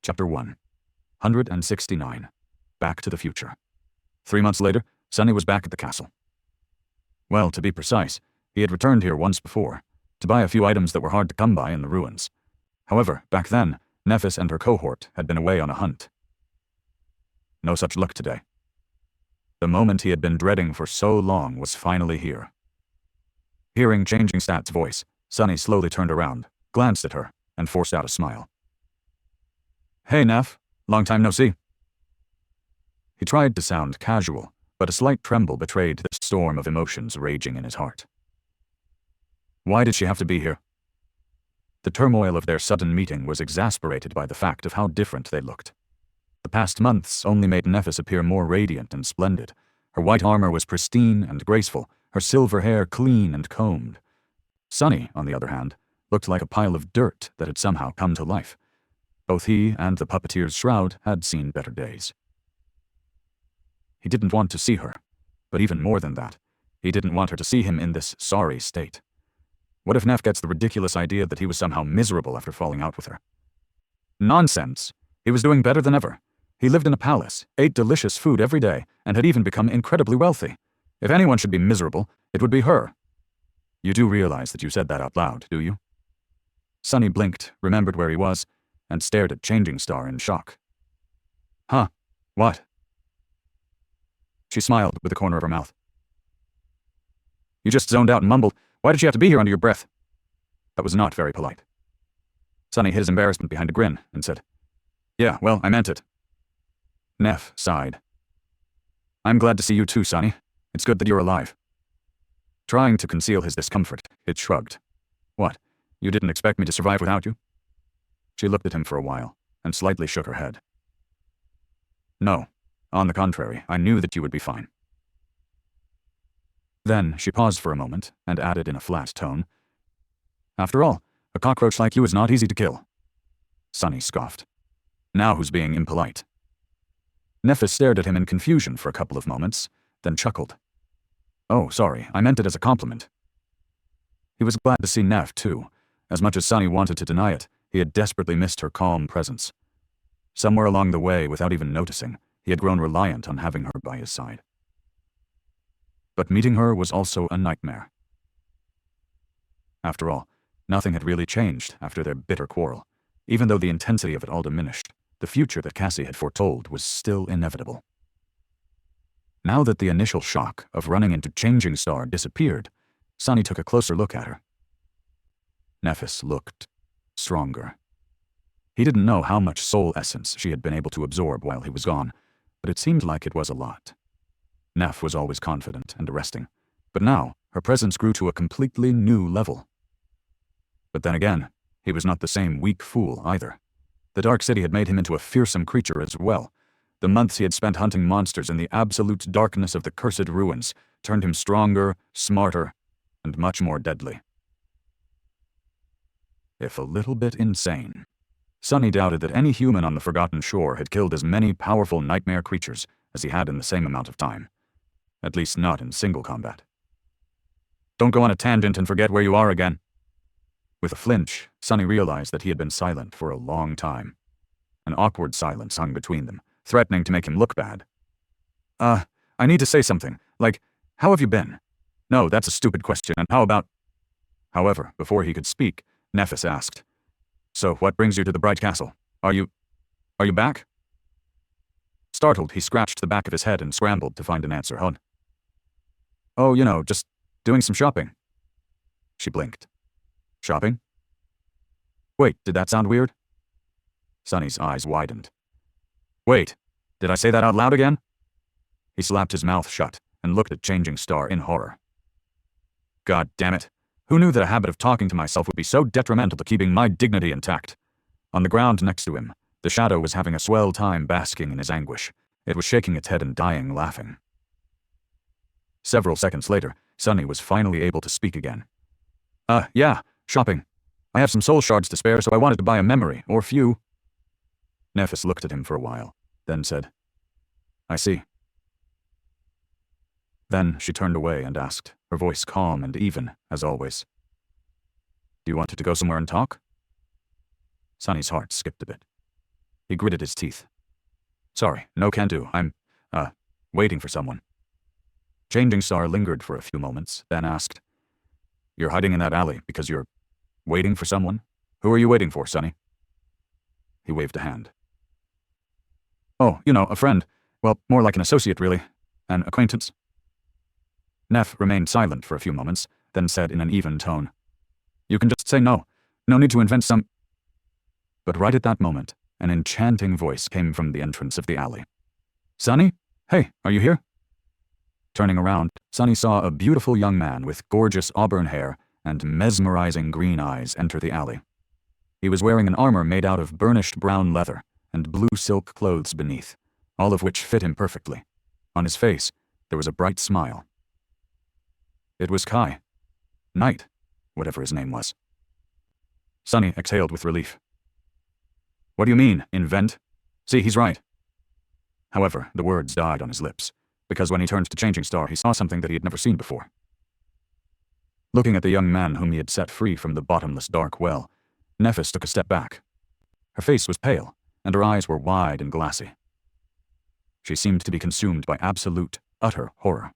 Chapter 1. 169. Back to the Future. 3 months later, Sunny was back at the castle. Well, to be precise, he had returned here once before, to buy a few items that were hard to come by in the ruins. However, back then, Nephis and her cohort had been away on a hunt. No such luck today. The moment he had been dreading for so long was finally here. Hearing Changing Stat's voice, Sunny slowly turned around, glanced at her, and forced out a smile. "Hey, Neph. Long time no see." He tried to sound casual, but a slight tremble betrayed the storm of emotions raging in his heart. Why did she have to be here? The turmoil of their sudden meeting was exasperated by the fact of how different they looked. The past months only made Nephis appear more radiant and splendid. Her white armor was pristine and graceful, her silver hair clean and combed. Sunny, on the other hand, looked like a pile of dirt that had somehow come to life. Both he and the puppeteer's shroud had seen better days. He didn't want to see her, but even more than that, he didn't want her to see him in this sorry state. What if Neph gets the ridiculous idea that he was somehow miserable after falling out with her? Nonsense! He was doing better than ever. He lived in a palace, ate delicious food every day, and had even become incredibly wealthy. If anyone should be miserable, it would be her. You do realize that you said that out loud, do you? Sunny blinked, remembered where he was, and stared at Changing Star in shock. Huh? What? She smiled with the corner of her mouth. You just zoned out and mumbled, "Why did you have to be here under your breath?" That was not very polite. Sunny hid his embarrassment behind a grin and said, "Yeah, well, I meant it." Neph sighed. "I'm glad to see you too, Sunny. It's good that you're alive." Trying to conceal his discomfort, it shrugged. "What, you didn't expect me to survive without you?" She looked at him for a while, and slightly shook her head. "No. On the contrary, I knew that you would be fine." Then she paused for a moment, and added in a flat tone, "After all, a cockroach like you is not easy to kill." Sunny scoffed. "Now who's being impolite?" Nephis stared at him in confusion for a couple of moments, then chuckled. "Oh, sorry, I meant it as a compliment." He was glad to see Neph, too. As much as Sunny wanted to deny it, he had desperately missed her calm presence. Somewhere along the way, without even noticing, he had grown reliant on having her by his side. But meeting her was also a nightmare. After all, nothing had really changed after their bitter quarrel. Even though the intensity of it all diminished, the future that Cassie had foretold was still inevitable. Now that the initial shock of running into Changing Star disappeared, Sunny took a closer look at her. Nephis looked stronger. He didn't know how much soul essence she had been able to absorb while he was gone, but it seemed like it was a lot. Neph was always confident and arresting, but now her presence grew to a completely new level. But then again, he was not the same weak fool either. The Dark City had made him into a fearsome creature as well. The months he had spent hunting monsters in the absolute darkness of the cursed ruins turned him stronger, smarter, and much more deadly. If a little bit insane, Sunny doubted that any human on the Forgotten Shore had killed as many powerful nightmare creatures as he had in the same amount of time. At least not in single combat. Don't go on a tangent and forget where you are again. With a flinch, Sunny realized that he had been silent for a long time. An awkward silence hung between them, threatening to make him look bad. I need to say something, like, how have you been? No, that's a stupid question, and how about... However, before he could speak, Nephis asked, "So, what brings you to the Bright Castle? Are you back?" Startled, he scratched the back of his head and scrambled to find an answer. Oh, just doing some shopping." She blinked. "Shopping? Wait, did that sound weird?" Sunny's eyes widened. "Wait, did I say that out loud again?" He slapped his mouth shut and looked at Changing Star in horror. God damn it. Who knew that a habit of talking to myself would be so detrimental to keeping my dignity intact? On the ground next to him, the shadow was having a swell time basking in his anguish. It was shaking its head and dying laughing. Several seconds later, Sunny was finally able to speak again. Yeah, shopping. I have some soul shards to spare, so I wanted to buy a memory, or few." Nephis looked at him for a while, then said, "I see." Then she turned away and asked, her voice calm and even, as always, "Do you want to go somewhere and talk?" Sunny's heart skipped a bit. He gritted his teeth. Sorry, no can do. I'm, waiting for someone. Changing Star lingered for a few moments, then asked, You're hiding in that alley because you're waiting for someone? Who are you waiting for, Sonny? He waved a hand. Oh, a friend. Well, more like an associate, really. An acquaintance. Neff remained silent for a few moments, then said in an even tone, You can just say no. No need to invent some... But right at that moment, an enchanting voice came from the entrance of the alley. Sonny? Hey, are you here? Turning around, Sonny saw a beautiful young man with gorgeous auburn hair and mesmerizing green eyes enter the alley. He was wearing an armor made out of burnished brown leather and blue silk clothes beneath, all of which fit him perfectly. On his face, there was a bright smile. It was Kai. Knight, whatever his name was. Sonny exhaled with relief. What do you mean, invent? See, he's right. However, the words died on his lips, because when he turned to Changing Star, he saw something that he had never seen before. Looking at the young man whom he had set free from the bottomless dark well, Nephis took a step back. Her face was pale, and her eyes were wide and glassy. She seemed to be consumed by absolute, utter horror.